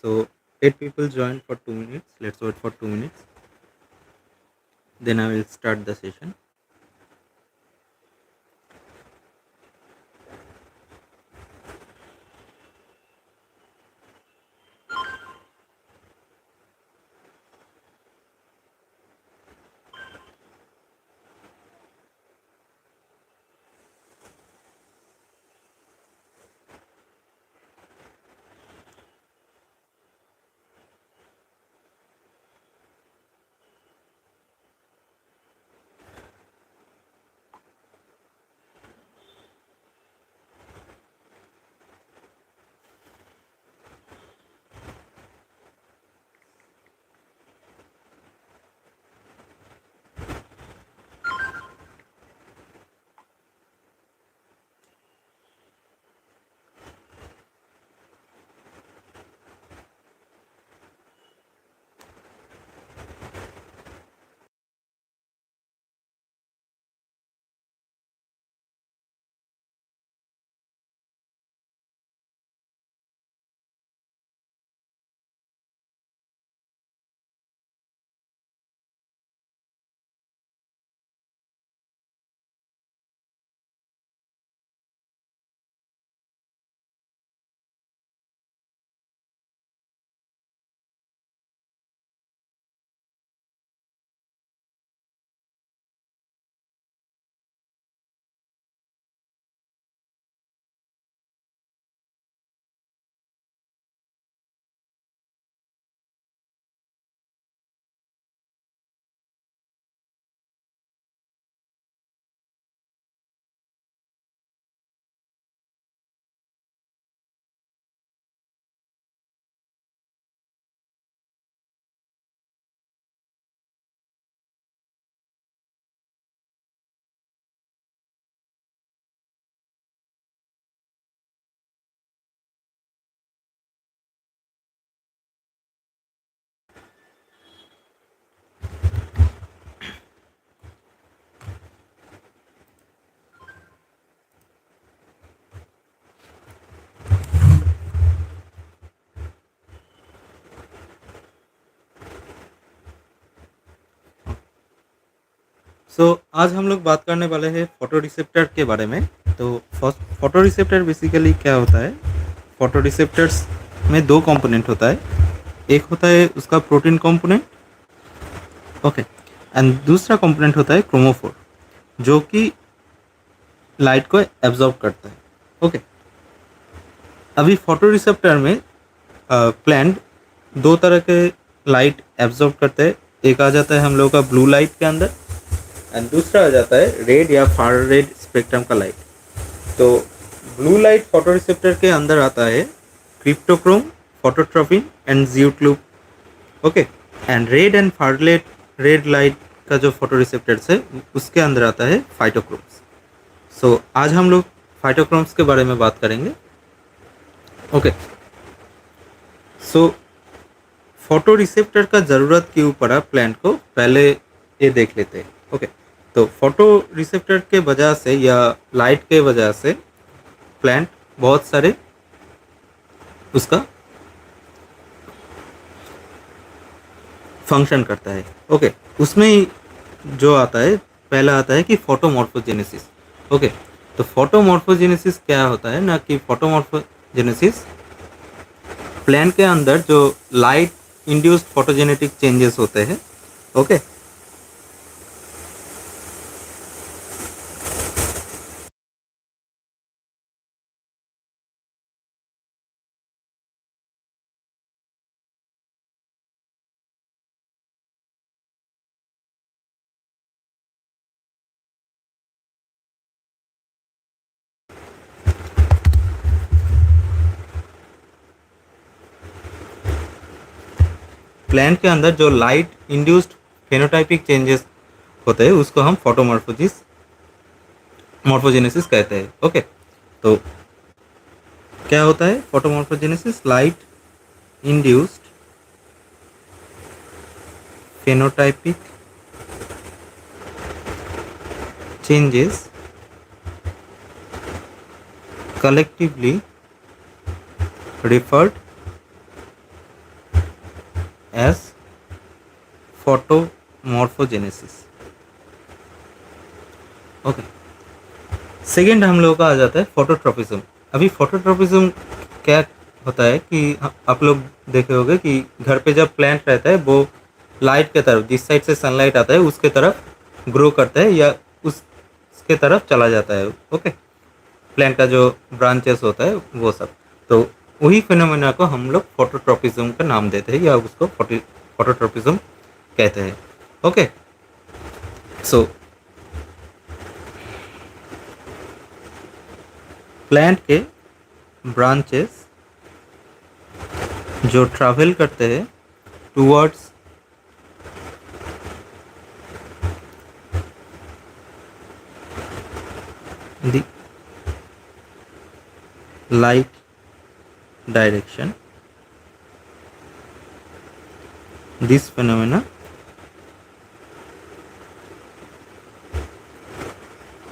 So 8 people joined for 2 minutes. Let's wait for 2 minutes. Then I will start the session. सो आज हम लोग बात करने वाले हैं फोटो रिसेप्टर के बारे में। तो फोटो रिसेप्टर बेसिकली क्या होता है? फोटो रिसेप्टर्स में दो कंपोनेंट होता है। एक होता है उसका प्रोटीन कंपोनेंट, ओके, एंड दूसरा कंपोनेंट होता है क्रोमोफोर, जो कि लाइट को एब्जॉर्ब करता है। ओके, अभी फोटो रिसेप्टर में प्लांट दो तरह के लाइट एब्जॉर्ब करते हैं। एक आ जाता है हम लोगों का ब्लू लाइट के अंदर, एंड दूसरा आ जाता है रेड या फार रेड स्पेक्ट्रम का लाइट। तो ब्लू लाइट फोटो रिसेप्टर के अंदर आता है cryptochrome, phototropin and zeitlupe. Okay, and red and far red light का जो फोटो रिसेप्टर्स है उसके अंदर आता है फाइटोक्रोम्स। सो आज हम लोग फाइटोक्रोम्स के बारे में बात करेंगे। ओके, सो फोटो रिसेप्टर का ज़रूरत क्यों पड़ा प्लांट को, पहले ये देख लेते हैं। ओके, तो फोटो रिसेप्टर के वजह से या लाइट के वजह से प्लांट बहुत सारे उसका फंक्शन करता है। ओके, उसमें ही जो आता है, पहला आता है कि फोटोमॉर्फोजेनेसिस। ओके, तो फोटोमॉर्फोजेनेसिस क्या होता है ना कि फोटोमॉर्फोजेनेसिस प्लांट के अंदर जो लाइट इंड्यूस्ड फोटोजेनेटिक चेंजेस होते हैं। ओके, प्लांट के अंदर जो लाइट इंड्यूस्ड फेनोटाइपिक चेंजेस होते हैं उसको हम फोटोमॉर्फोजेनेसिस कहते हैं। ओके, तो क्या होता है photomorphogenesis? Light induced phenotypic changes collectively referred as photomorphogenesis. Okay, second हम लोगों का आ जाता है फोटोट्रॉपिज्म। अभी फोटोट्रॉपिज्म क्या होता है कि आप लोग देखे होंगे कि घर पे जब प्लांट रहता है वो लाइट के तरफ, जिस साइड से सनलाइट आता है उसके तरफ ग्रो करता है या उसके तरफ चला जाता है। ओके, प्लांट का जो ब्रांचेस होता है वो सब, तो वही फिनोमेना को हम लोग फोटोट्रॉपिज्म का नाम देते हैं या उसको फोटोट्रॉपिज्म कहते हैं। ओके, सो प्लांट के ब्रांचेस जो ट्रैवल करते हैं towards the light direction, this phenomena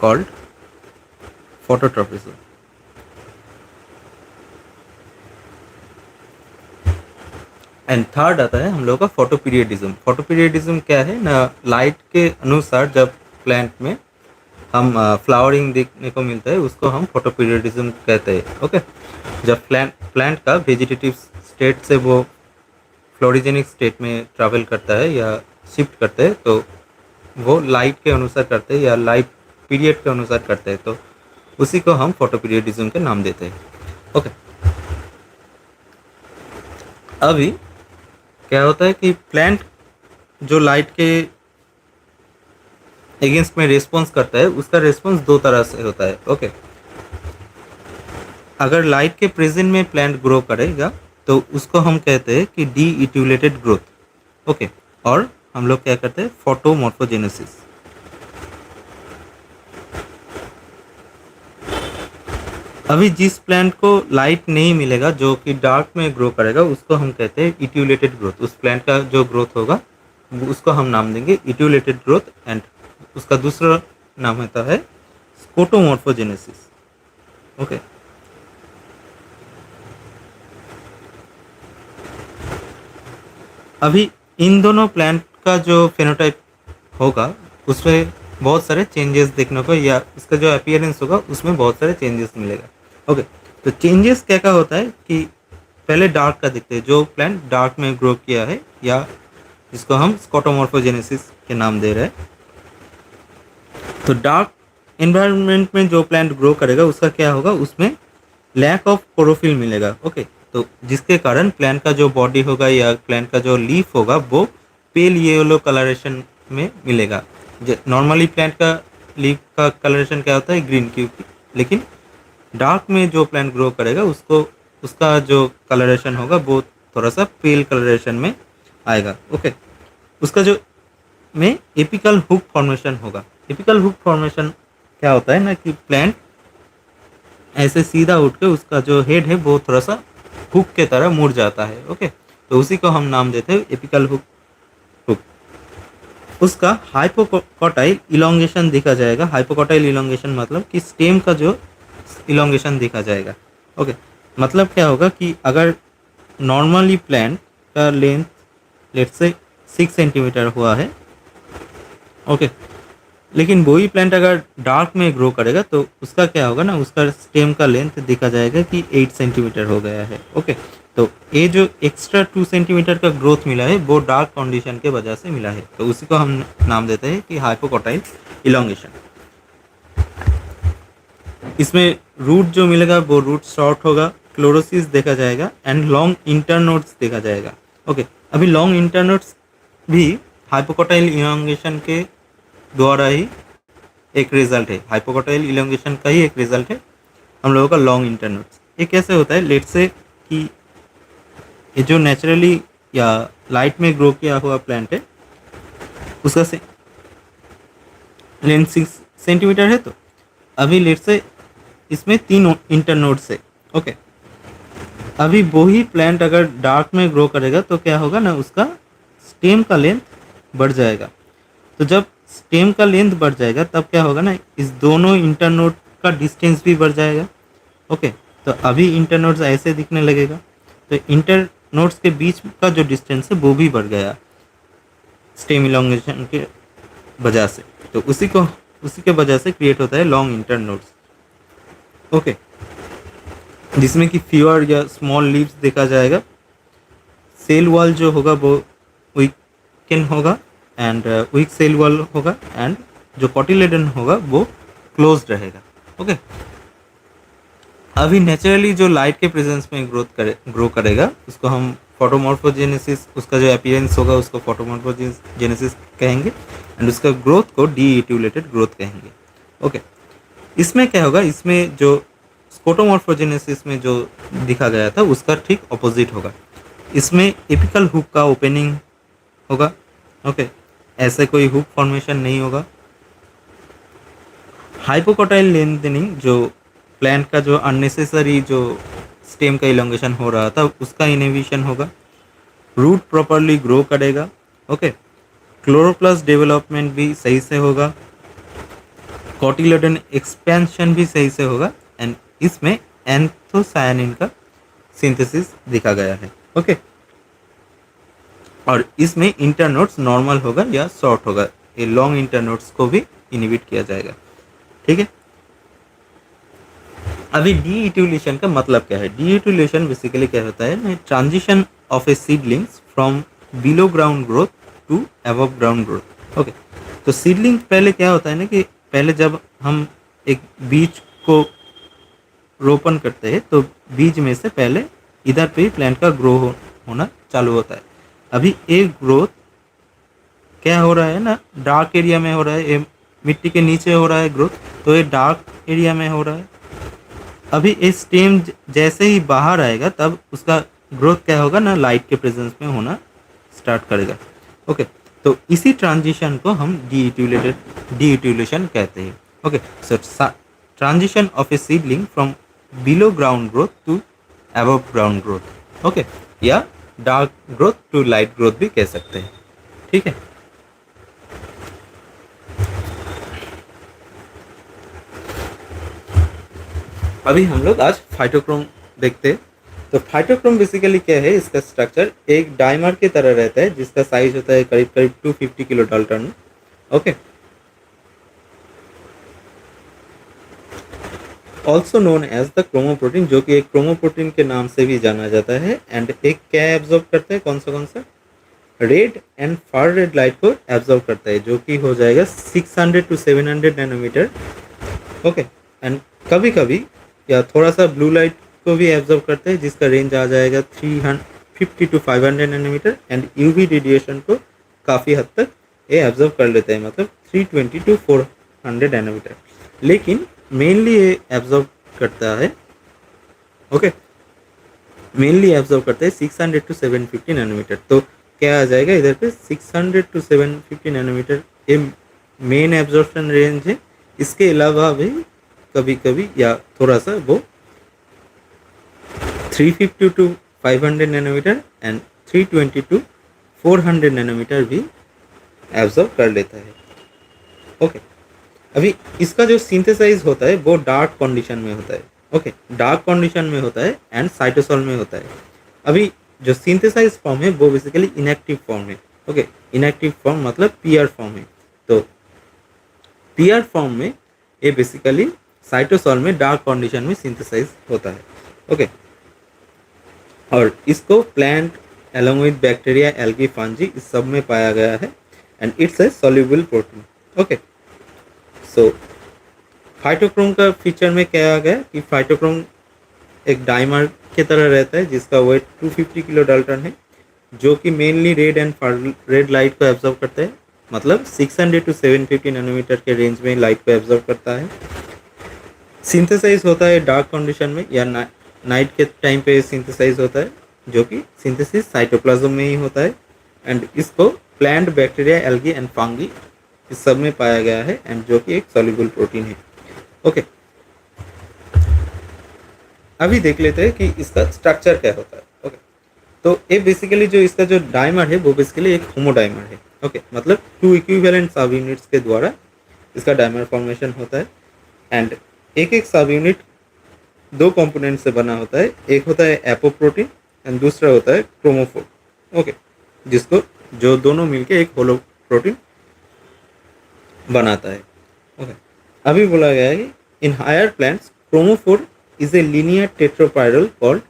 called phototropism। And third आता है हम लोग का फोटोपीरियडिज्म। फोटोपीरियडिज्म क्या है ना, लाइट के अनुसार जब प्लांट में हम फ्लावरिंग देखने को मिलता है उसको हम फोटोपीरियडिज्म कहते हैं। ओके, जब प्लांट का वेजिटेटिव स्टेट से वो फ्लोरिजेनिक स्टेट में ट्रैवल करता है या शिफ्ट करते हैं तो वो लाइट के अनुसार करते हैं या लाइट पीरियड के अनुसार करते हैं, तो उसी को हम फोटोपीरियडिज्म के नाम देते हैं। ओके, अभी क्या होता है कि प्लांट जो लाइट के अगेंस्ट में रिस्पॉन्स करता है उसका रिस्पॉन्स दो तरह से होता है। ओके, अगर लाइट के प्रेजेंट में प्लांट ग्रो करेगा तो उसको हम कहते हैं कि डी इट्यूलेटेड ग्रोथ। ओके, और हम लोग क्या करते हैं, फोटोमॉर्फोजेनेसिस। अभी जिस प्लांट को लाइट नहीं मिलेगा जो कि डार्क में ग्रो करेगा उसको हम कहते हैं इट्यूलेटेड ग्रोथ। उस प्लांट का जो ग्रोथ होगा उसको हम नाम देंगे इट्यूलेटेड ग्रोथ, एंड उसका दूसरा नाम होता है स्कोटोमॉर्फोजेनेसिस। ओके, अभी इन दोनों प्लांट का जो फेनोटाइप होगा उसमें बहुत सारे चेंजेस देखने को, या इसका जो अपीयरेंस होगा उसमें बहुत सारे चेंजेस मिलेगा। ओके, तो चेंजेस क्या क्या होता है कि पहले डार्क का दिखते हैं, जो प्लांट डार्क में ग्रो किया है या जिसको हम स्कोटोमॉर्फोजेनेसिस के नाम दे रहे हैं। तो डार्क एनवायरनमेंट में जो प्लांट ग्रो करेगा उसका क्या होगा, उसमें लैक ऑफ क्लोरोफिल मिलेगा। ओके, तो जिसके कारण प्लांट का जो बॉडी होगा या प्लांट का जो लीफ होगा वो पेल येलो कलरेशन में मिलेगा। नॉर्मली प्लांट का लीफ का कलरेशन क्या होता है, ग्रीन, क्योंकि लेकिन डार्क में जो प्लांट ग्रो करेगा उसको उसका जो कलरेशन होगा वो थोड़ा सा पेल कलरेशन में आएगा। ओके, उसका जो में एपिकल हुक फॉर्मेशन होगा। एपिकल हुक फॉर्मेशन क्या होता है ना कि प्लांट ऐसे सीधा उठ के उसका जो हेड है वो थोड़ा सा हुक के तरह मुड़ जाता है। ओके, तो उसी को हम नाम देते हैं एपिकल हुक। उसका हाइपोकॉटाइल इलोंगेशन देखा जाएगा। हाइपोकॉटाइल इलोंगेशन मतलब कि स्टेम का जो इलोंगेशन देखा जाएगा। ओके, मतलब क्या होगा कि अगर नॉर्मली प्लांट का लेंथ लेट्स से 6 सेंटीमीटर हुआ है, ओके, लेकिन वही प्लांट अगर डार्क में ग्रो करेगा तो उसका क्या होगा ना, उसका स्टेम का लेंथ देखा जाएगा कि 8 सेंटीमीटर हो गया है। ओके, तो ये जो एक्स्ट्रा 2 सेंटीमीटर का ग्रोथ मिला है वो डार्क कंडीशन के वजह से मिला है, तो उसी को हम नाम देते हैं कि हाइपोकॉटाइल इलोंगेशन। इसमें रूट जो मिलेगा वो रूट शॉर्ट होगा, क्लोरोसिस देखा जाएगा, एंड लॉन्ग इंटरनोड्स देखा जाएगा। ओके, अभी लॉन्ग इंटरनोड्स भी हाइपोकॉटाइल इलोंगेशन के द्वारा ही एक रिजल्ट है। हाइपोकॉटाइल इलोंगेशन का ही एक रिजल्ट है हम लोगों का लॉन्ग इंटरनोड्स। ये कैसे होता है, लेट से कि ये जो नेचुरली या लाइट में ग्रो किया हुआ प्लांट है उसका से लेंथ 6 सेंटीमीटर है, तो अभी लेट से इसमें 3 इंटरनोड्स है। ओके, अभी वही प्लांट अगर डार्क में ग्रो करेगा तो क्या होगा ना, उसका स्टेम का लेंथ बढ़ जाएगा। तो जब स्टेम का लेंथ बढ़ जाएगा तब क्या होगा ना, इस दोनों इंटरनोड का डिस्टेंस भी बढ़ जाएगा। ओके, तो अभी इंटरनोड्स ऐसे दिखने लगेगा। तो नोड्स के बीच का जो डिस्टेंस है वो भी बढ़ गया स्टेम इलोंगेशन के वजह से। तो उसी के वजह से क्रिएट होता है लॉन्ग इंटर नोड्स। ओके, जिसमें कि फ्यूअर या स्मॉल लीव्स देखा जाएगा। सेल वॉल जो होगा वो वीकन होगा एंड वीक सेल वॉल होगा, एंड जो कॉटिलेडन होगा वो क्लोज रहेगा। ओके, अभी नेचुरली जो लाइट के प्रेजेंस में ग्रो करेगा उसको हम फोटोमॉर्फोजेनेसिस, उसका जो अपीयरेंस होगा उसको फोटोमॉर्फोजेनेसिस कहेंगे, एंड उसका ग्रोथ को डीएटिवलेटेड ग्रोथ कहेंगे। ओके, इसमें क्या होगा, इसमें जो फोटोमॉर्फोजेनेसिस में जो दिखा गया था उसका ठीक ऑपोजिट होगा। इसमें एपिकल हुक का ओपनिंग होगा। ओके, ऐसे कोई हुक फॉर्मेशन नहीं होगा। हाइपोकोटाइल लेंथनिंग, जो प्लांट का जो अननेसेसरी जो स्टेम का इलोंगेशन हो रहा था उसका इनहिबिशन होगा। रूट प्रॉपरली ग्रो करेगा। ओके, क्लोरोप्लास्ट डेवलपमेंट भी सही से होगा। कॉटिलेडन एक्सपेंशन भी सही से होगा, एंड इसमें एंथोसायनिन का सिंथेसिस दिखा गया है। ओके, और इसमें इंटरनोड्स नॉर्मल होगा या शॉर्ट होगा, ये लॉन्ग इंटरनोड्स को भी इनहिबिट किया जाएगा। ठीक है, अभी डीइट्यूलेशन का मतलब क्या है। डीइट्यूलेशन बेसिकली क्या होता है, transition of a seedlings from below ground growth to above ground growth. Okay, तो सीडलिंग पहले क्या होता है ना कि पहले जब हम एक बीज को रोपण करते हैं तो बीज में से पहले इधर पे प्लांट का ग्रो होना चालू होता है। अभी एक ग्रोथ क्या हो रहा है ना, डार्क एरिया में हो रहा है, ये मिट्टी के नीचे हो रहा है ग्रोथ, तो ये डार्क एरिया में हो रहा है। अभी इस स्टेम जैसे ही बाहर आएगा तब उसका ग्रोथ क्या होगा ना, लाइट के प्रेजेंस में होना स्टार्ट करेगा। ओके, तो इसी ट्रांजिशन को हम डीइट्यूलेशन कहते हैं। Okay, so transition of a seedling from below ground growth to above ground growth. Okay, या dark growth to light growth भी कह सकते हैं। ठीक है, अभी हम लोग आज फाइटोक्रोम देखते हैं। तो फाइटोक्रोम बेसिकली क्या है, इसका स्ट्रक्चर एक डायमर की तरह रहता है जिसका साइज होता है करीब करीब 250 kilo dalton. Okay, also known as the chromoprotein, जो कि एक क्रोमोप्रोटीन के नाम से भी जाना जाता है। एंड एक क्या एब्जॉर्ब करता है, कौन सा red and far red light को एब्जॉर्ब करता है, जो कि हो जाएगा 600 to 700 नैनोमीटर। ओके, एंड कभी कभी या थोड़ा सा ब्लू लाइट को भी एब्जॉर्ब करते हैं जिसका रेंज आ जाएगा 350 to 500 nanometre. And UV radiation को काफ़ी हद तक ये एब्जॉर्ब कर लेते हैं, मतलब 320 to 400 नैनोमीटर। लेकिन मेनली ये एब्जॉर्ब करता है, ओके, मेनली एब्जॉर्ब करता है 600 to 750 नैनोमीटर। तो क्या आ जाएगा इधर पे 600 to 750 नैनोमीटर ये मेन एब्जॉर्प्शन रेंज है। इसके अलावा भी कभी कभी या थोड़ा सा वो 350 to 500 nanometre and 320 to 400 nanometre भी एब्जॉर्ब कर लेता है। ओके, अभी इसका जो सिंथेसाइज होता है वो डार्क कंडीशन में होता है। ओके, डार्क कंडीशन में होता है एंड साइटोसोल में होता है। अभी जो सिंथेसाइज फॉर्म है वो बेसिकली इनएक्टिव फॉर्म है। ओके, इनएक्टिव फॉर्म मतलब पीआर फॉर्म है। तो पीआर फॉर्म में ये बेसिकली साइटोसोल में डार्क कंडीशन में सिंथेसाइज होता है। ओके, और इसको plant along with bacteria, algae, fungi इस सब में पाया गया है and it's a soluble protein. Okay, so phytochrome का फीचर में क्या आ गया कि फाइटोक्रोम एक डायमर की तरह रहता है जिसका वेट 250 किलो डाल्टन है, जो कि mainly red and red light को एब्जॉर्ब करता है, मतलब 600 to 750 नैनोमीटर के रेंज में लाइट को एब्जॉर्ब करता है। सिंथेसाइज होता है डार्क कंडीशन में या नाइट के टाइम पे सिंथेसाइज होता है, जो कि सिंथेसिस साइटोप्लाज्म में ही होता है। एंड इसको plant, bacteria, algae and fungi इस सब में पाया गया है एंड जो कि एक सॉल्युबल प्रोटीन है। ओके, अभी देख लेते हैं कि इसका स्ट्रक्चर क्या होता है। ओके, तो ये बेसिकली जो इसका जो डायमर है वो बेसिकली एक होमोडाइमर है। ओके, मतलब 2 इक्विवेलेंट सब यूनिट्स के द्वारा इसका डायमर फॉर्मेशन होता है। एंड एक एक सब यूनिट 2 कंपोनेंट से बना होता है। एक होता है एपोप्रोटीन एंड दूसरा होता है क्रोमोफोर। ओके, जिसको जो दोनों मिलके एक होलो प्रोटीन बनाता है। ओके, अभी बोला गया है कि in higher plants chromophore is a linear tetrapyrrole called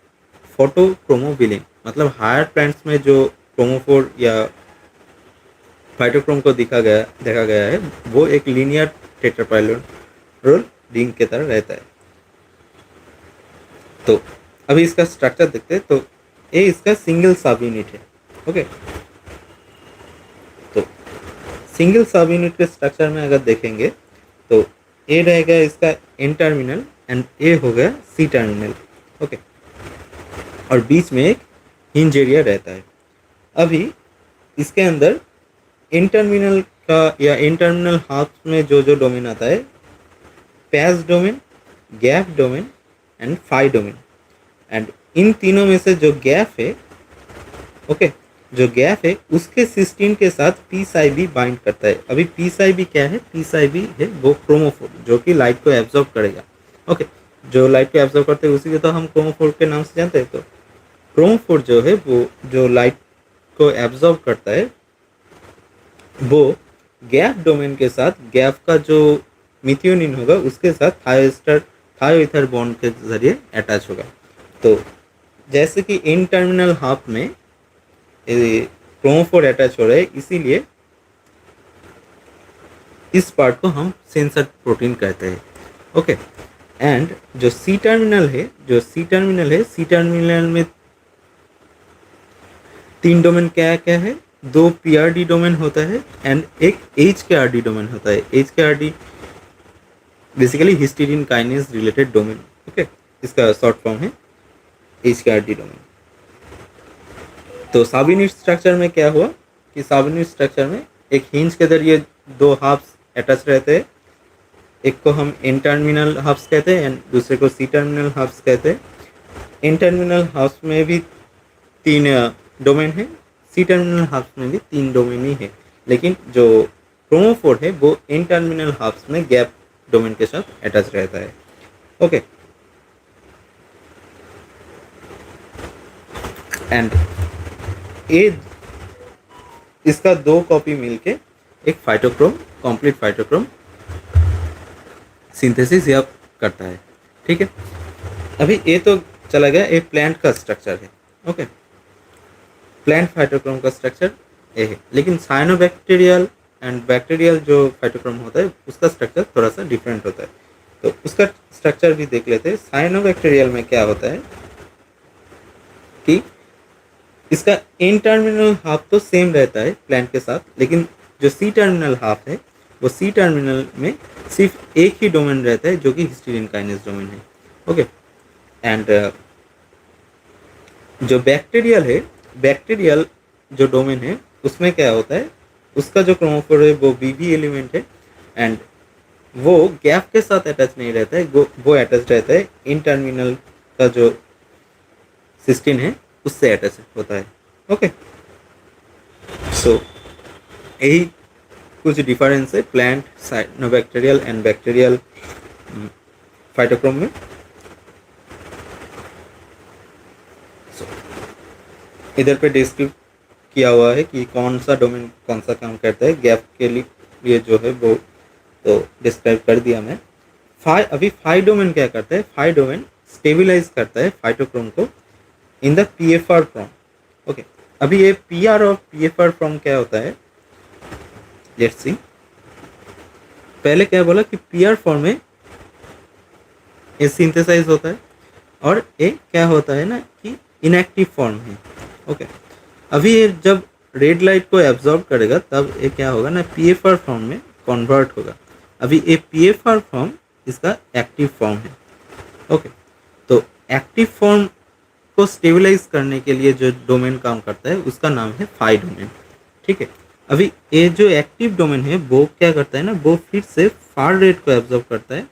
phytochromobilin. मतलब हायर प्लांट्स में जो क्रोमोफोर या फाइटोक्रोम को देखा गया है वो एक लीनियर टेट्रापायरल रिंग की तरह रहता है। तो अभी इसका स्ट्रक्चर देखते हैं। तो ये इसका सिंगल सब यूनिट है। ओके, तो सिंगल सब यूनिट के स्ट्रक्चर में अगर देखेंगे तो ए रहेगा इसका एन टर्मिनल एंड ए हो गया सी टर्मिनल। ओके, और बीच में एक हिंज एरिया रहता है। अभी इसके अंदर एन टर्मिनल का या एन टर्मिनल हाफ में जो जो डोमेन आता है, PAS domain, GAF domain and PHY domain. And इन तीनों में से जो गैप है, ओके, जो गैप है उसके सिस्टीन के साथ पीस आई बी बाइंड करता है। अभी पीस आई बी क्या है? पीस आई बी है वो क्रोमोफोर जो कि लाइट को एब्जॉर्ब करेगा। ओके, जो लाइट को एब्जॉर्ब करते हैं उसी को तो हम क्रोमोफोर के नाम से जानते हैं। तो क्रोमोफोर जो है वो जो लाइट को एब्जॉर्ब करता है वो गैप डोमेन के साथ गैप का जो मिथियोनिन होगा उसके साथ थायोईथर बॉन्ड के जरिए अटैच होगा। तो जैसे कि इन टर्मिनल हाफ में क्रोमोफोर अटैच हो रहा है, इसीलिए इस पार्ट को हम सेंसर प्रोटीन कहते हैं। ओके, एंड जो सी टर्मिनल है, सी टर्मिनल में तीन डोमेन क्या क्या है? दो पीआरडी डोमेन होता है एंड एक एच के आरडी डोमेन होता है। एच के RD basically histidine kinase related domain. Okay, इसका शॉर्ट फॉर्म है एच के आरडी डोमेन। तो सब यूनिट स्ट्रक्चर में क्या हुआ कि सब यूनिट स्ट्रक्चर में एक हिंज के जरिए दो हाफ्स अटैच रहते हैं। एक को हम एन टर्मिनल हाफ्स कहते हैं एंड दूसरे को सी टर्मिनल हाफ्स कहते हैं। एन टर्मिनल हाफ्स में भी तीन डोमेन है, सी टर्मिनल हाफ्स में भी तीन डोमेन ही है, लेकिन जो क्रोमोफोर है वो एन टर्मिनल हाफ्स में गैप डोमेन के साथ अटैच रहता है। ओके, एंड ए इसका दो कॉपी मिलके एक फाइटोक्रोम, कंप्लीट फाइटोक्रोम सिंथेसिस या करता है। ठीक है, अभी ये तो चला गया एक प्लांट का स्ट्रक्चर है। ओके, प्लांट फाइटोक्रोम का स्ट्रक्चर ये है, लेकिन साइनोबैक्टीरियल एंड बैक्टीरियल जो फाइटोक्रोम होता है उसका स्ट्रक्चर थोड़ा सा डिफरेंट होता है। तो उसका स्ट्रक्चर भी देख लेते हैं। साइनोबैक्टीरियल में क्या होता है कि इसका एन टर्मिनल हाफ तो सेम रहता है प्लांट के साथ, लेकिन जो सी टर्मिनल हाफ है वो सी टर्मिनल में सिर्फ एक ही डोमेन रहता है जो कि हिस्टीडीन काइनेज डोमेन है। ओके, एंड जो बैक्टीरियल है, बैक्टीरियल जो डोमेन है उसमें क्या होता है, उसका जो क्रोमोफोर है वो बीबी एलिमेंट है एंड वो गैप के साथ अटैच नहीं रहता है, वो अटैच रहता है इन टर्मिनल का जो सिस्टीन है उससे अटैच होता है। ओके, सो यही कुछ डिफरेंस है plant, cyanobacterial and bacterial phytochrome में। इधर पे डिस्क्राइब किया हुआ है कि कौन सा डोमेन कौन सा काम करता है गैप के लिए जो है वो तो डिस्क्राइब कर दिया मैं। अभी फाई डोमेन क्या करता है? फाई डोमेन स्टेबिलाइज करता है फाइटोक्रोम को in the PFR form. Okay, अभी ये पीआर और पीएफआर फॉर्म क्या होता है, लेट्स सी। पहले क्या बोला कि पीआर फॉर्म में ये सिंथेसाइज होता है और ये क्या होता है ना कि इनएक्टिव फॉर्म है। ओके, अभी ये जब रेड लाइट को एब्जॉर्ब करेगा तब ये क्या होगा ना पीएफआर फॉर्म में कन्वर्ट होगा। अभी ये पीएफआर फॉर्म इसका एक्टिव फॉर्म है। ओके, तो एक्टिव फॉर्म को स्टेबलाइज करने के लिए जो डोमेन काम करता है उसका नाम है फाई डोमेन। ठीक है, अभी ये जो एक्टिव डोमेन है वो क्या करता है ना, वो फिर से फार रेट को एब्जॉर्ब करता है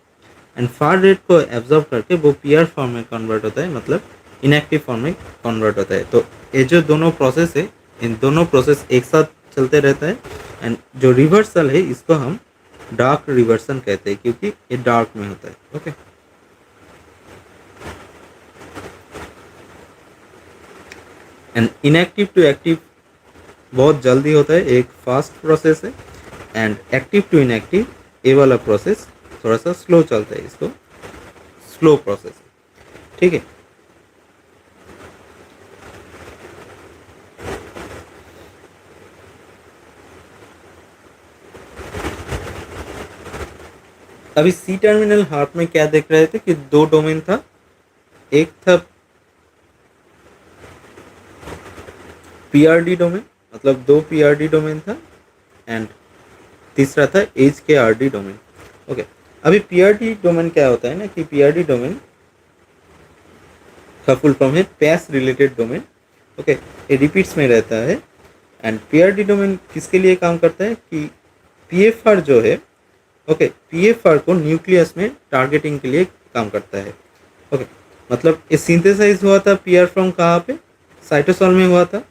एंड फार रेट को एब्जॉर्ब करके वो पीआर फॉर्म में कन्वर्ट होता है, मतलब इनएक्टिव फॉर्म में कन्वर्ट होता है। तो ये जो दोनों प्रोसेस है, इन दोनों प्रोसेस एक साथ चलते रहता है एंड जो रिवर्सल है इसको हम डार्क रिवर्सन कहते हैं क्योंकि ये डार्क में होता है। Okay, and inactive to active बहुत जल्दी होता है, एक फास्ट प्रोसेस है। एंड एक्टिव टू इनएक्टिव ये वाला प्रोसेस थोड़ा सा स्लो चलता है, इसको स्लो प्रोसेस है, ठीक है। अभी सी टर्मिनल हार्प में क्या देख रहे थे कि दो डोमेन था, एक था पीआरडी डोमेन, मतलब दो पीआरडी डोमेन था, एंड तीसरा था एज के आरडी डोमेन। ओके, अभी पीआरडी डोमेन क्या होता है ना कि पीआरडी डोमेन का फुल फॉर्म है पैस रिलेटेड डोमेन। ओके, ये रिपीट्स में रहता है। एंड पीआरडी डोमेन किसके लिए काम करता है कि पीएफआर जो है, ओके, पीएफआर को न्यूक्लियस में टारगेटिंग के लिए काम करता है। ओके, मतलब ये सिंथेसाइज हुआ था पीआर फ्रॉम कहाँ पे, साइटोसोल में हुआ था।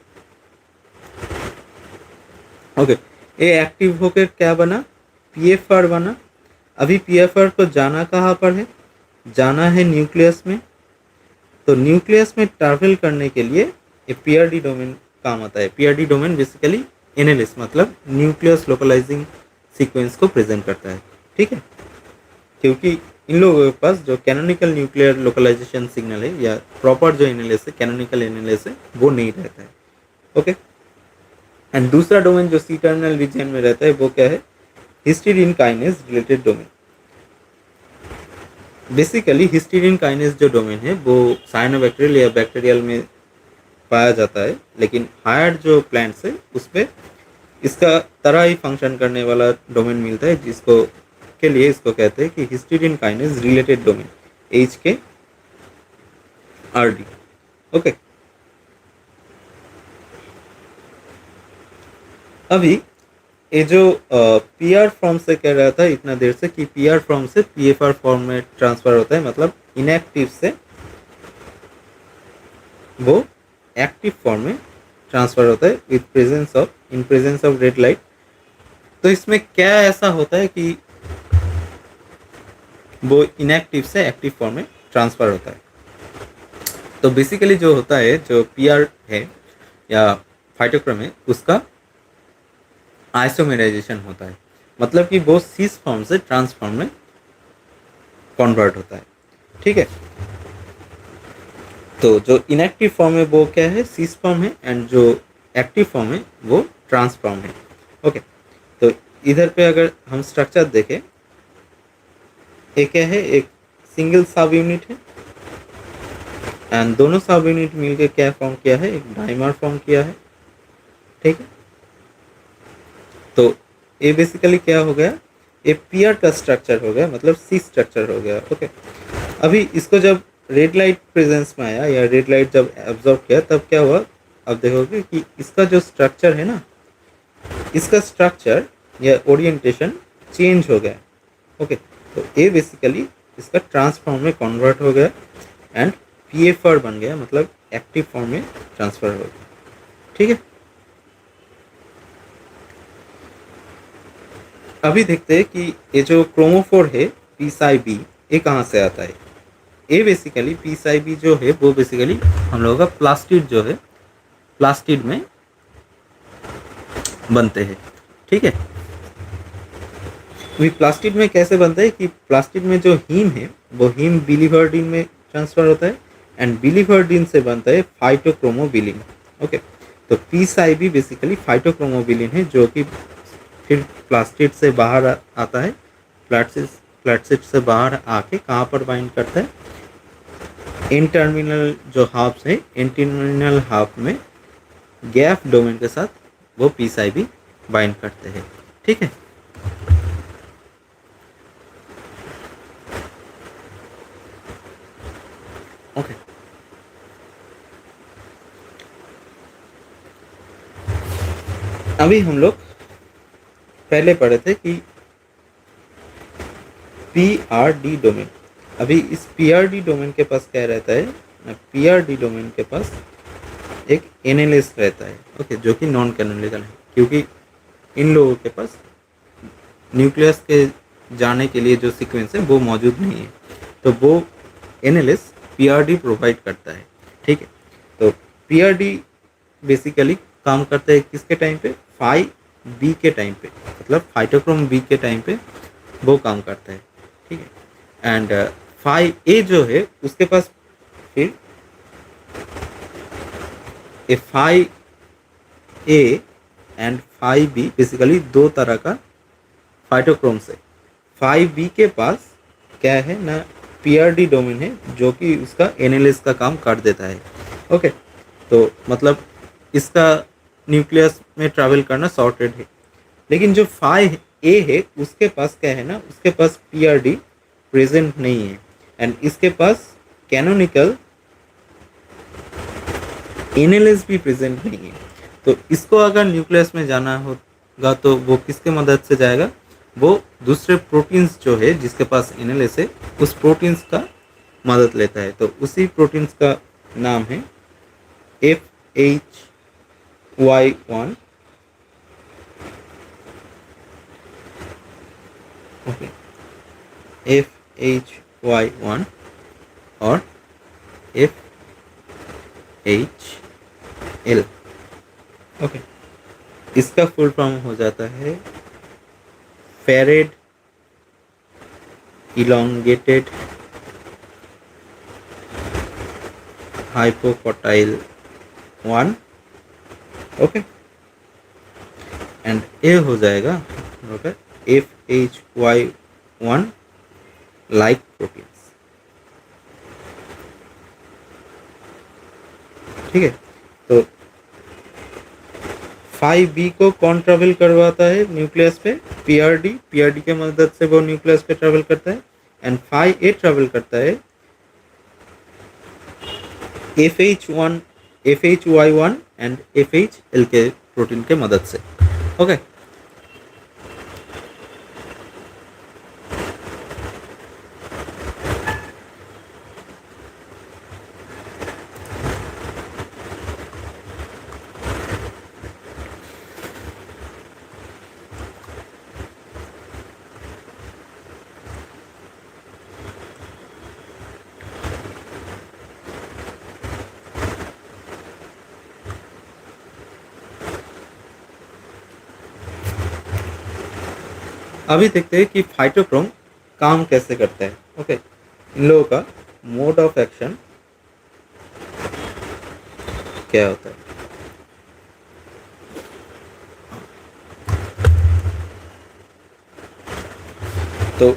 ओके, ये एक्टिव होकर क्या बना, पीएफआर बना। अभी पीएफआर को जाना कहाँ पर है, जाना है न्यूक्लियस में। तो न्यूक्लियस में ट्रैवल करने के लिए ये पीआरडी डोमेन काम आता है। पीआरडी डोमेन बेसिकली एनएलएस मतलब न्यूक्लियस लोकलाइजिंग सीक्वेंस को प्रेजेंट करता है, ठीक है। क्योंकि इन लोगों के पास जो कैनोनिकल न्यूक्लियर लोकलाइजेशन सिग्नल है या प्रॉपर जो एनएलएस है, कैनोनिकल एनएलएस है, वो नहीं रहता है। ओके, एंड दूसरा डोमेन जो सी टर्मिनल रीजन में रहता है वो क्या है, histidine kinase related domain. Basically histidine kinase जो डोमेन है वो साइनोबैक्टीरियल या बैक्टीरियल में पाया जाता है, लेकिन हायर जो प्लांट्स है उस पर इसका तरह ही फंक्शन करने वाला डोमेन मिलता है, जिसको के लिए इसको कहते हैं कि histidine kinase related domain, H के आरडी। ओके, अभी ये जो पीआर फॉर्म से कह रहा था इतना देर से कि पीआर फॉर्म से पीएफआर फॉर्म में ट्रांसफर होता है, मतलब इनएक्टिव से वो एक्टिव फॉर्म में ट्रांसफर होता है with presence of, in presence of red light. तो इसमें क्या ऐसा होता है कि वो इनएक्टिव से एक्टिव फॉर्म में ट्रांसफर होता है। तो बेसिकली जो होता है, जो पीआर है या फाइटोक्रोम है, उसका आइसोमेराइजेशन होता है, मतलब कि वो सीस फॉर्म से ट्रांसफॉर्म में कन्वर्ट होता है, ठीक है। तो जो इनएक्टिव फॉर्म है वो क्या है, सीस फॉर्म है, एंड जो एक्टिव फॉर्म है वो ट्रांसफॉर्म है। ओके, तो इधर पे अगर हम स्ट्रक्चर देखें, एक क्या है, एक सिंगल सब यूनिट है, एंड दोनों सब यूनिट मिलकर क्या फॉर्म किया है, एक डाइमर फॉर्म किया है, ठीक है। तो ये बेसिकली क्या हो गया, ये पीआर का स्ट्रक्चर हो गया, मतलब सी स्ट्रक्चर हो गया। ओके, अभी इसको जब रेड लाइट प्रेजेंस में आया या रेड लाइट जब एब्जॉर्ब किया तब क्या हुआ, अब देखोगे कि इसका जो स्ट्रक्चर है ना, इसका स्ट्रक्चर या ओरिएंटेशन चेंज हो गया। ओके, तो ये बेसिकली इसका ट्रांसफॉर्म में कन्वर्ट हो गया एंड पीएफआर बन गया, मतलब एक्टिव फॉर्म में ट्रांसफर हो गया, ठीक है। अभी देखते हैं कि ये जो क्रोमोफोर है पीसाई-बी, ये कहाँ से आता है। ये बेसिकली पीसाई-बी जो है वो बेसिकली हम लोगों का प्लास्टिड जो है, प्लास्टिड में बनते हैं, ठीक है। अभी प्लास्टिड में कैसे बनता है कि प्लास्टिड में जो हीम है वो हीम बिलीवर्डिन में ट्रांसफर होता है, एंड बिलीवर्डिन से बनता है फाइटोक्रोमोबिलिन। ओके, तो पीसाई-बी बेसिकली फाइटोक्रोमोबिलिन है, जो कि फिर प्लास्टिड से बाहर आता है, प्लास्टिड से बाहर आके कहाँ पर बाइंड करता है, एन टर्मिनल जो हाफ्स है, एन टर्मिनल हाफ में गैप डोमेन के साथ वो पीसाई-बी बाइंड करते हैं, ठीक है। ओके, अभी हम लोग पहले पढ़े थे कि पीआरडी डोमेन। अभी इस पीआरडी डोमेन के पास क्या रहता है, पीआरडी डोमेन के पास एक एनएलएस रहता है, ओके, जो कि नॉन कैनोनिकल है, क्योंकि इन लोगों के पास न्यूक्लियस के जाने के लिए जो सीक्वेंस है वो मौजूद नहीं है, तो वो एनएलएस पीआरडी प्रोवाइड करता है, ठीक है। तो पीआरडी बेसिकली काम करता है किसके टाइम पे, फाइव बी के टाइम पे, मतलब फाइटोक्रोम बी के टाइम पे वो काम करता है, ठीक है। एंड फाइव ए जो है उसके पास फिर a five A and five B basically दो तरह का फाइटोक्रोम से। फाइव बी के पास क्या है ना, पीआरडी डोमेन है जो कि उसका एनएलएस का काम कर देता है। ओके, तो मतलब इसका न्यूक्लियस में ट्रैवल करना सॉर्टेड है। लेकिन जो फाइव ए है उसके पास क्या है ना, उसके पास पीआरडी प्रेजेंट नहीं है एंड इसके पास कैनोनिकल एनएलएस भी प्रेजेंट नहीं है। तो इसको अगर न्यूक्लियस में जाना होगा तो वो किसके मदद से जाएगा, वो दूसरे प्रोटीन्स जो है जिसके पास एनएलएस है उस प्रोटीन्स का मदद लेता है। तो उसी प्रोटीन्स का नाम है FHY1, ओके, FHY1 और FHL, ओके। इसका फुल फॉर्म हो जाता है फेरेड इलोंगेटेड हाइपोकोटाइल 1, ओके। एंड ए हो जाएगा FHY1 लाइक प्रोटीन्स, ठीक है। तो 5B को कौन ट्रेवल करवाता है न्यूक्लियस पे, पीआरडी के मदद से वो न्यूक्लियस पे ट्रेवल करता है। एंड 5A ट्रेवल करता है FHY1 एंड FHL के प्रोटीन के मदद से, ओके। अभी देखते हैं कि फाइटोक्रोम काम कैसे करता है, ओके। इन लोगों का मोड ऑफ एक्शन क्या होता है। तो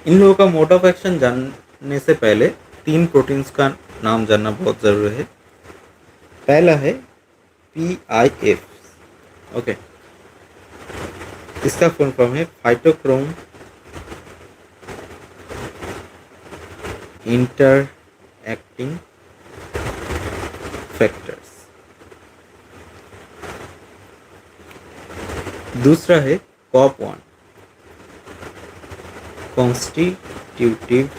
इन लोगों का मोड ऑफ एक्शन जानने से पहले तीन प्रोटीन्स का नाम जानना बहुत जरूरी है। पहला है PIF, ओके। इसका फुल फॉर्म है फाइटोक्रोम इंटरएक्टिंग फैक्टर्स। दूसरा है COP1 कॉन्स्टिट्यूटिव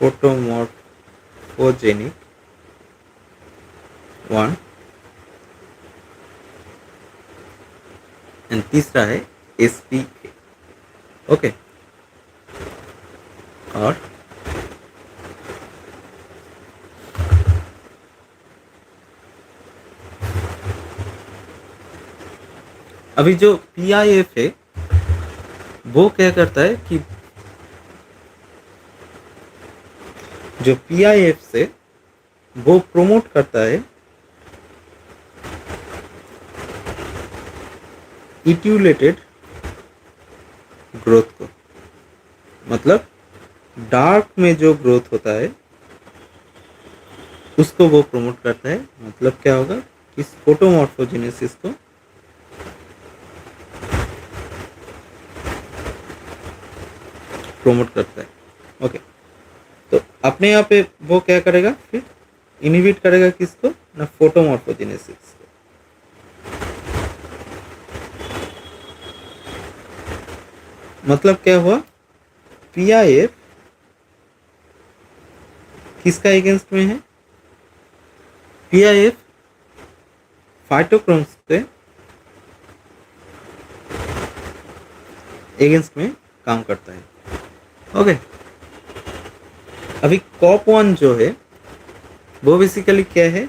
फोटोमॉर्फोजेनिक 1 एंड तीसरा है SPA, ओके। और अभी जो PIF है वो क्या करता है कि जो PIF से वो प्रोमोट करता है इट्यूलेटेड ग्रोथ को, मतलब डार्क में जो ग्रोथ होता है उसको वो प्रमोट करता है। मतलब क्या होगा, इस फोटोमॉर्फोजेनेसिस को प्रमोट करता है, ओके। तो अपने यहाँ पे वो क्या करेगा, फिर इनहिबिट करेगा किसको ना, फोटोमॉर्फोजेनेसिस को। मतलब क्या हुआ, PIF किसका एगेंस्ट में है, PIF फाइटोक्रोम्स के एगेंस्ट में काम करता है, ओके। अभी COP1 जो है वो बेसिकली क्या है,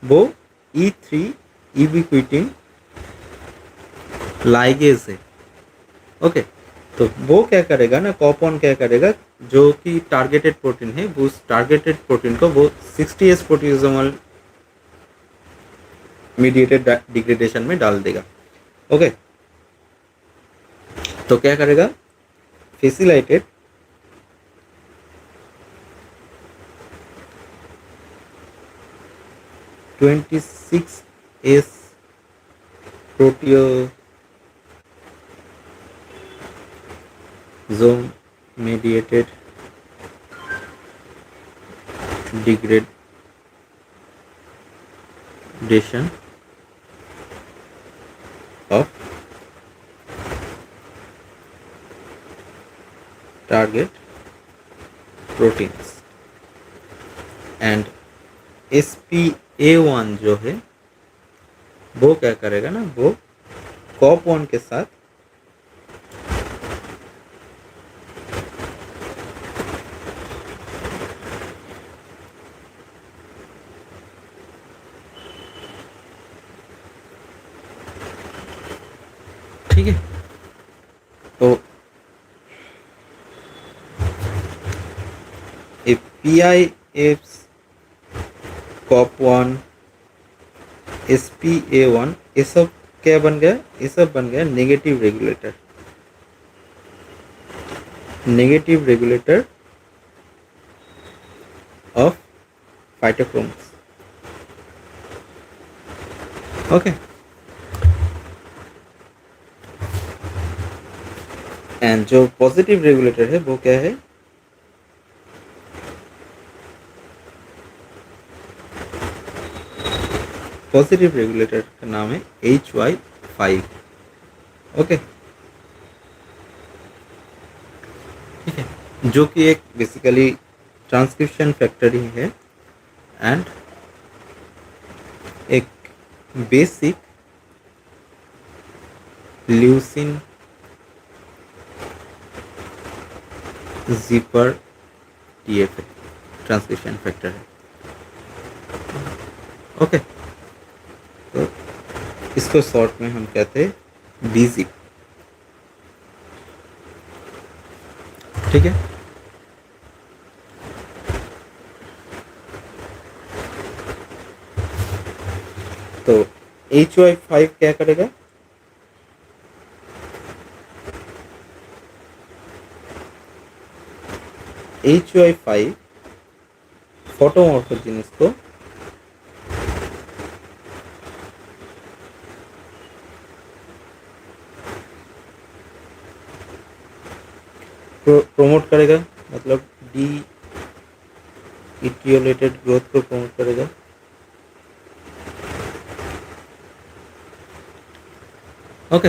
वो E3 यूबिक्विटिन लाइगेज है। ओके, तो वो क्या करेगा ना, कॉपॉन क्या करेगा, जो कि टारगेटेड प्रोटीन है, वो उस टारगेटेड प्रोटीन को वो 60S प्रोटियोसोमल मीडिएटेड डिग्रेडेशन में डाल देगा। ओके, तो क्या करेगा, facilitate twenty six S proteasome mediated degradation of target proteins and SPA1 जो है वो क्या करेगा ना, वो COP1 के साथ ठीक है। तो PIFs COP1 SPA1 ये सब क्या बन गया, ये सब बन गया negative regulator of phytochromes. Okay, and जो पॉजिटिव रेगुलेटर है वो क्या है, पॉजिटिव रेगुलेटर का नाम है HY5। ओके, ठीक है, जो कि एक बेसिकली ट्रांसक्रिप्शन फैक्टर ही है एंड एक बेसिक ल्यूसिन जीपर TF है, ट्रांसक्रिप्शन फैक्टर है। ओके, तो इसको शॉर्ट में हम कहते हैं BZ। ठीक है, तो HY5 क्या करेगा, HY5 फोटोमॉर्फोजेनेसिस को प्रमोट करेगा, मतलब डी इटियोलेटेड ग्रोथ को प्रमोट करेगा। ओके,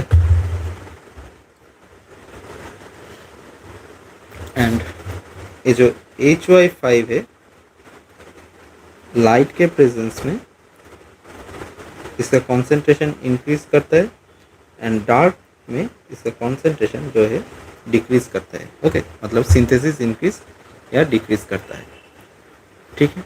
एंड ये जो HY5 है, लाइट के प्रेजेंस में इसका कॉन्सेंट्रेशन इंक्रीज करता है एंड डार्क में इसका कॉन्सेंट्रेशन जो है डिक्रीज करता है। ओके, मतलब सिंथेसिस इंक्रीज या डिक्रीज करता है। ठीक है,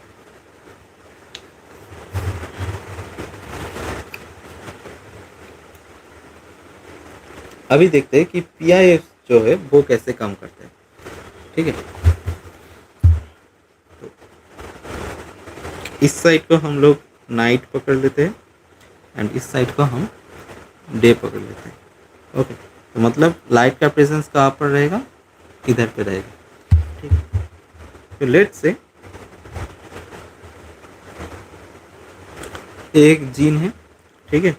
अभी देखते हैं कि PIF जो है वो कैसे काम करता है। ठीक है, तो इस साइड को हम लोग नाइट पकड़ लेते हैं एंड इस साइड को हम डे पकड़ लेते हैं। ओके, तो मतलब लाइट का प्रेजेंस कहाँ पर रहेगा, इधर पे रहेगा। ठीक है, तो लेट्स से एक जीन है, ठीक है,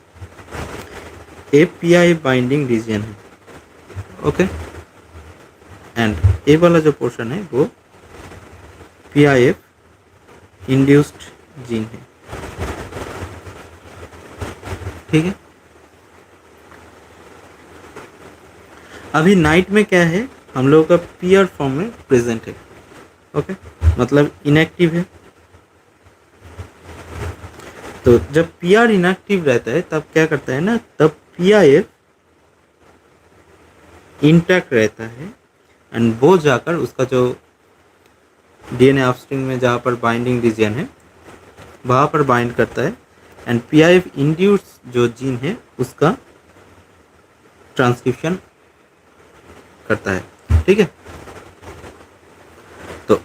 API बाइंडिंग रीजन है। ओके, एंड ए वाला जो पोर्शन है वो PIF इंड्यूस्ड जीन है। ठीक है, अभी नाइट में क्या है, हम लोगों का PR फॉर्म में प्रेजेंट है। ओके, मतलब इनएक्टिव है। तो जब PR इनएक्टिव रहता है तब क्या करता है ना, तब PIF इंटैक्ट रहता है एंड वो जाकर उसका जो डीएनए अपस्ट्रीम में जहाँ पर बाइंडिंग रीजन है वहाँ पर बाइंड करता है, एंड पीआईएफ इंड्यूस जो जीन है उसका ट्रांसक्रिप्शन करता है। ठीक है, तो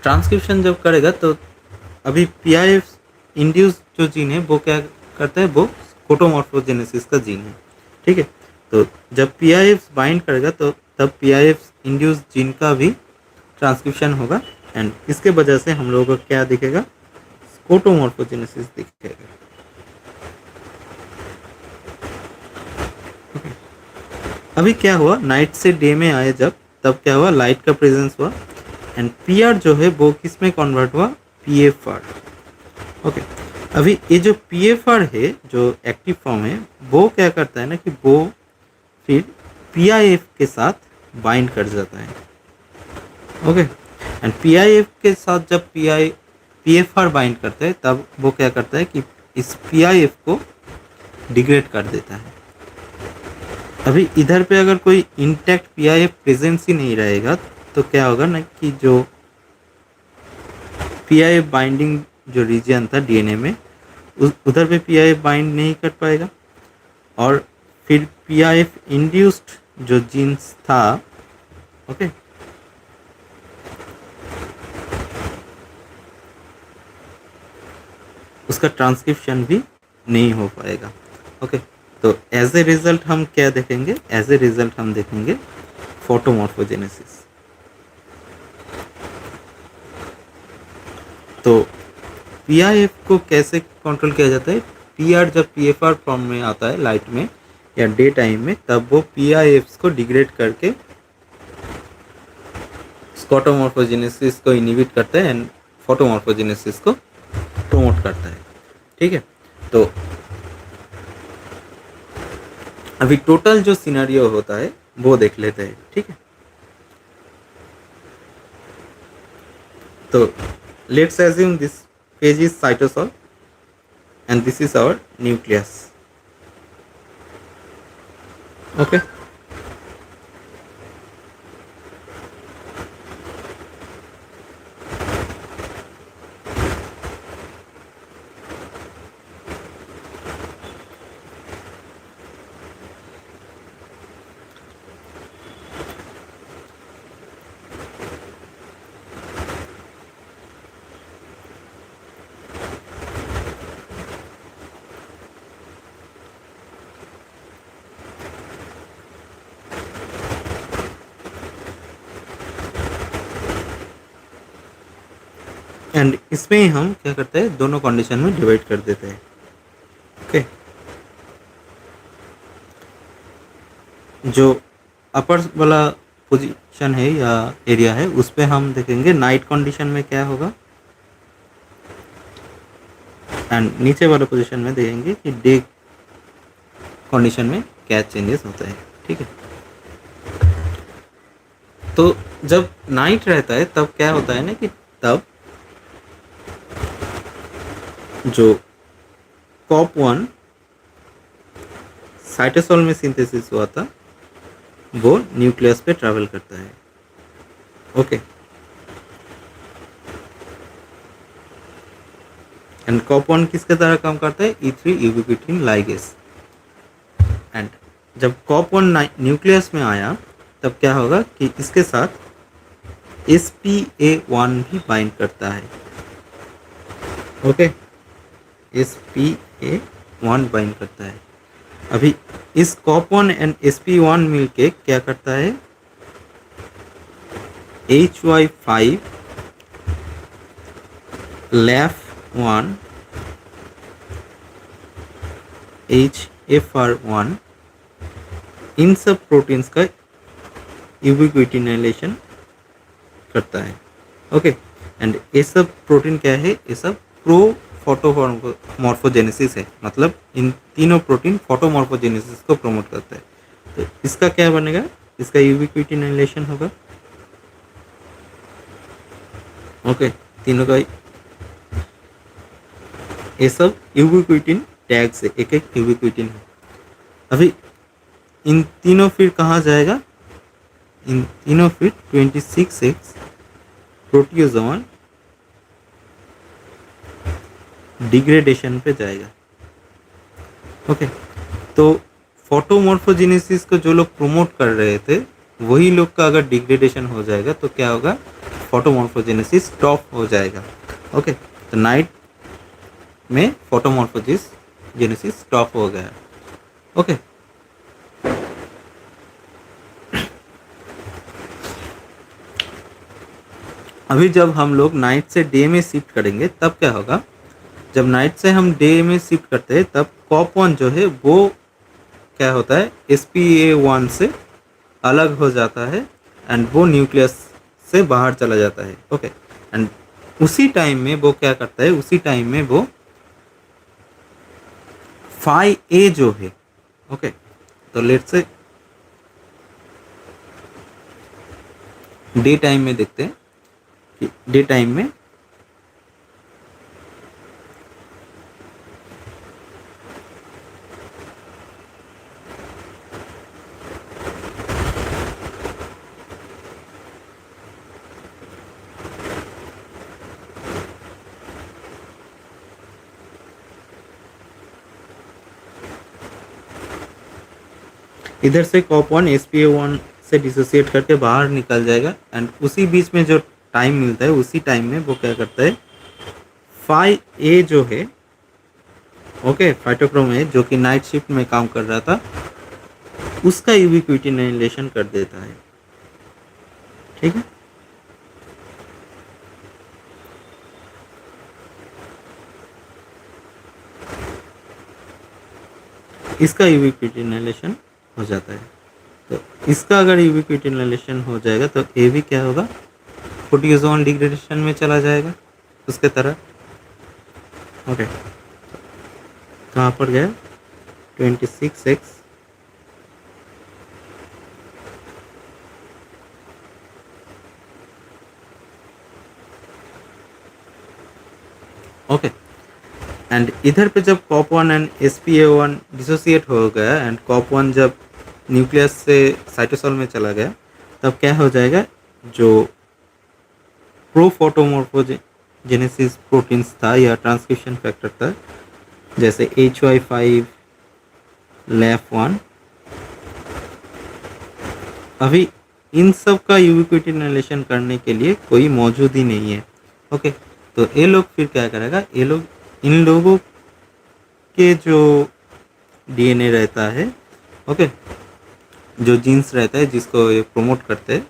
ट्रांसक्रिप्शन जब करेगा तो अभी पीआईएफ इंड्यूस जो जीन है वो क्या करता है, वो कोटोमॉर्फोजेनेसिस का जीन है। ठीक है, तो जब पीआईएफ बाइंड करेगा तो तब पीआईएफ इंड्यूस जीन का भी ट्रांसक्रिप्शन होगा, एंड इसके वजह से हम लोगों को क्या दिखेगा, कोटोमॉर्फोजेनेसिस दिखेगा। अभी क्या हुआ, नाइट से डे में आए जब, तब क्या हुआ, लाइट का प्रेजेंस हुआ, एंड पीआर जो है वो किस में कन्वर्ट हुआ, पीएफआर। ओके, अभी ये जो पीएफआर है जो एक्टिव फॉर्म है वो क्या करता है ना कि वो फिर पीआईएफ के साथ बाइंड कर जाता है। ओके, एंड पीआईएफ के साथ जब पीएफआर बाइंड करता है तब वो क्या करता है कि इस पीआईएफ को डिग्रेड कर देता है। अभी इधर पे अगर कोई इंटैक्ट पीआईएफ प्रेजेंस ही नहीं रहेगा तो क्या होगा ना कि जो पीआईएफ बाइंडिंग जो रीजन था डीएनए में उधर पे पीआईएफ बाइंड नहीं कर पाएगा, और फिर पीआईएफ इंड्यूस्ड जो जीन्स था, ओके, उसका ट्रांसक्रिप्शन भी नहीं हो पाएगा। ओके, तो एज ए रिजल्ट हम क्या देखेंगे, एज ए रिजल्ट हम देखेंगे फोटोमॉर्फोजेनेसिस। तो पीआईएफ को कैसे कंट्रोल किया जाता है, पीआर जब पीएफआर फॉर्म में आता है लाइट में या डे टाइम में, तब वो पीआईएफ को डिग्रेड करके फोटोमॉर्फोजेनेसिस को इनहिबिट करता है एंड फोटोमॉर्फोजेनेसिस को प्रमोट करता है। ठीक है, तो अभी टोटल जो सिनेरियो होता है वो देख लेते हैं। ठीक है, तो let's assume this phase is cytosol and this is our nucleus. Okay, and इसमें ही हम क्या करते हैं, दोनों कंडीशन में डिवाइड कर देते हैं। ओके, जो अपर वाला पोजीशन है या एरिया है उस पर हम देखेंगे नाइट कंडीशन में क्या होगा, एंड नीचे वाला पोजीशन में देखेंगे कि डे कंडीशन में क्या चेंजेस होता है। ठीक है, तो जब नाइट रहता है तब क्या होता है ना कि तब जो कॉप1 साइटोसोल में सिंथेसिस हुआ था वो न्यूक्लियस पे ट्रैवल करता है। ओके, एंड कॉप1 किसके तरह काम करता है, E3 यूबिक्विटिन लाइगेस। एंड जब कॉप1 न्यूक्लियस में आया तब क्या होगा कि इसके साथ spa1 भी बाइंड करता है। ओके, spa1 बाइंड करता है। अभी इस कॉप1 एंड sp1 मिलके क्या करता है, hy5 laf1 hfr1 इन सब प्रोटीन्स का यूबिक्विटिनेशन करता है। ओके, एंड ये सब प्रोटीन क्या है, ये सब प्रो फोटोमॉर्फोजेनेसिस है, मतलब इन तीनों प्रोटीन फोटोमॉर्फोजेनेसिस को प्रमोट करता है। तो इसका क्या बनेगा, इसका यूबिक्विटिनेशन होगा। ओके, तीनों का ये सब यूबिक्विटिन टैग से एक एक यूबिक्विटिन है। अभी इन तीनों फिर कहाँ जाएगा, इन तीनों फिर 26x प्रोटियोजोन डिग्रेडेशन पे जाएगा। ओके, तो फोटोमॉर्फोजेनेसिस को जो लोग प्रमोट कर रहे थे वही लोग का अगर डिग्रेडेशन हो जाएगा तो क्या होगा, फोटोमॉर्फोजेनेसिस स्टॉप हो जाएगा। ओके, तो नाइट में फोटोमॉर्फोजेनेसिस स्टॉप हो गया। ओके, अभी जब हम लोग नाइट से डे में शिफ्ट करेंगे तब क्या होगा, जब नाइट से हम डे में शिफ्ट करते हैं तब कॉप1 जो है वो क्या होता है, spa1 से अलग हो जाता है एंड वो न्यूक्लियस से बाहर चला जाता है। ओके, एंड उसी टाइम में वो क्या करता है, उसी टाइम में वो फाई ए जो है, ओके, तो लेट से डे टाइम में देखते हैं कि डे टाइम में इधर से कॉप1 spa1 से डिसोसिएट करके बाहर निकल जाएगा एंड उसी बीच में जो टाइम मिलता है उसी टाइम में वो क्या करता है, फाई ए जो है, ओके, फाइटोक्रोम ए जो कि नाइट शिफ्ट में काम कर रहा था उसका यूबिक्विटिनाइलेशन कर देता है। ठीक है, इसका यूबिक्विटिनाइलेशन हो जाता है। तो इसका अगर यूबिक्विटिनाइलेशन हो जाएगा तो ए भी क्या होगा, प्रोटियोजोन डिग्रेडेशन में चला जाएगा उसके तरह। ओके, कहाँ पर गया, 26x ओके, एंड इधर पे जब कॉप1 एंड spa1 डिसोसिएट हो गया एंड कॉप1 जब न्यूक्लियस से साइटोसोल में चला गया तब क्या हो जाएगा, जो प्रोफोटोमॉर्फोजेनेसिस प्रोटीन्स था या ट्रांसक्रिप्शन फैक्टर था जैसे HY5 LAF1, अभी इन सब का यूबिक्विटिनाइलेशन करने के लिए कोई मौजूद ही नहीं है। ओके, तो ये लोग फिर क्या करेगा, ये लोग इन लोगों के जो डीएनए रहता है, ओके, जो जीन्स रहता है जिसको ये प्रमोट करते हैं,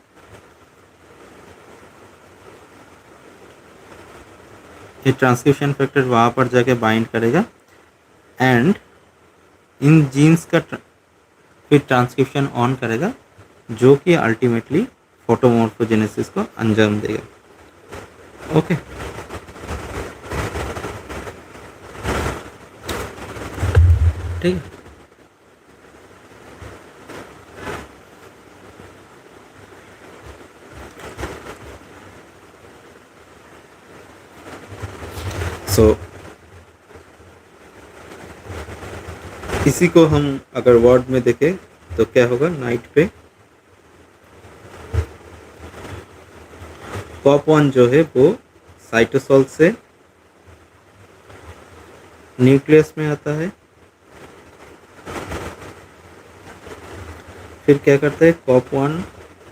ये ट्रांसक्रिप्शन फैक्टर वहाँ पर जाके बाइंड करेगा एंड इन जीन्स का फिर ट्रांसक्रिप्शन ऑन करेगा जो कि अल्टीमेटली फोटोमॉर्फोजेनेसिस को अंजाम देगा। ओके, ठीक है, सो इसी को हम अगर वर्ड में देखें तो क्या होगा, नाइट पे कॉप1 जो है वो साइटोसोल से न्यूक्लियस में आता है, फिर क्या करता है, कॉप1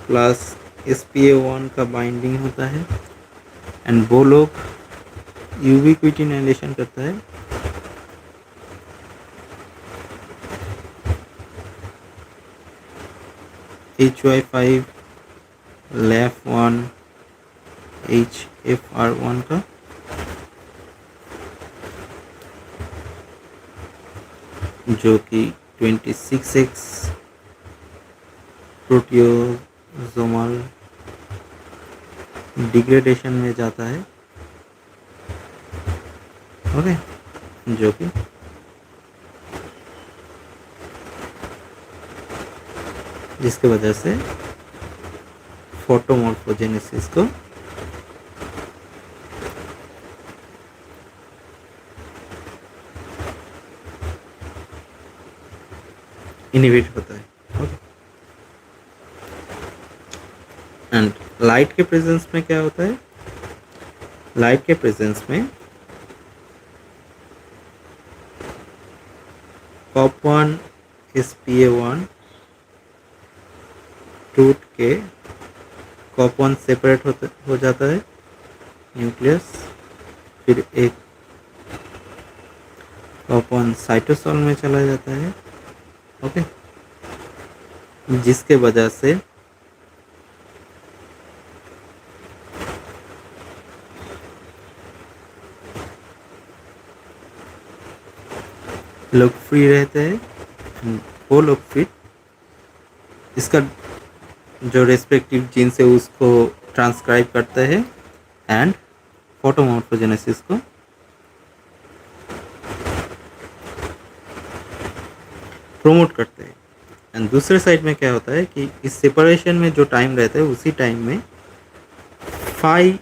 प्लस spa1 का बाइंडिंग होता है एंड वो लोग यूबिक्विटिनाइलेशन करता है HY5 LAF1 HFR1 का, जो कि 26x प्रोटियोजोमल डिग्रेडेशन में जाता है। ओके, जो कि जिसके वजह से फोटोमॉर्फोजेनेसिस को इनिबिट होता है। ओके, एंड लाइट के प्रेजेंस में क्या होता है, लाइट के प्रेजेंस में COP1 spa1 टूट के COP1 सेपरेट हो जाता है न्यूक्लियस, फिर एक COP1 साइटोसोल में चला जाता है। ओके, जिसके वजह से लोग फ्री रहते हैं। वो लोग फिर इसका जो रेस्पेक्टिव जीन्स है उसको ट्रांसक्राइब करते हैं एंड फोटोमॉर्फोजेनेसिस को प्रमोट करते हैं। एंड दूसरे साइड में क्या होता है कि इस सेपरेशन में जो टाइम रहता है उसी टाइम में फाई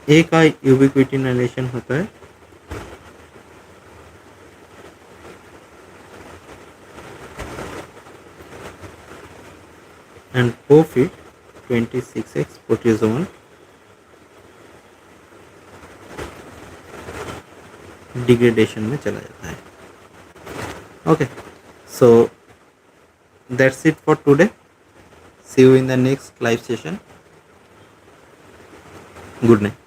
ए का यूबिक्विटिनेशन होता है एंड वो फिर 26x प्रोटियोजोमल डिग्रेडेशन में चला जाता है। Okay, so that's it for today. See you in the next live session. Good night.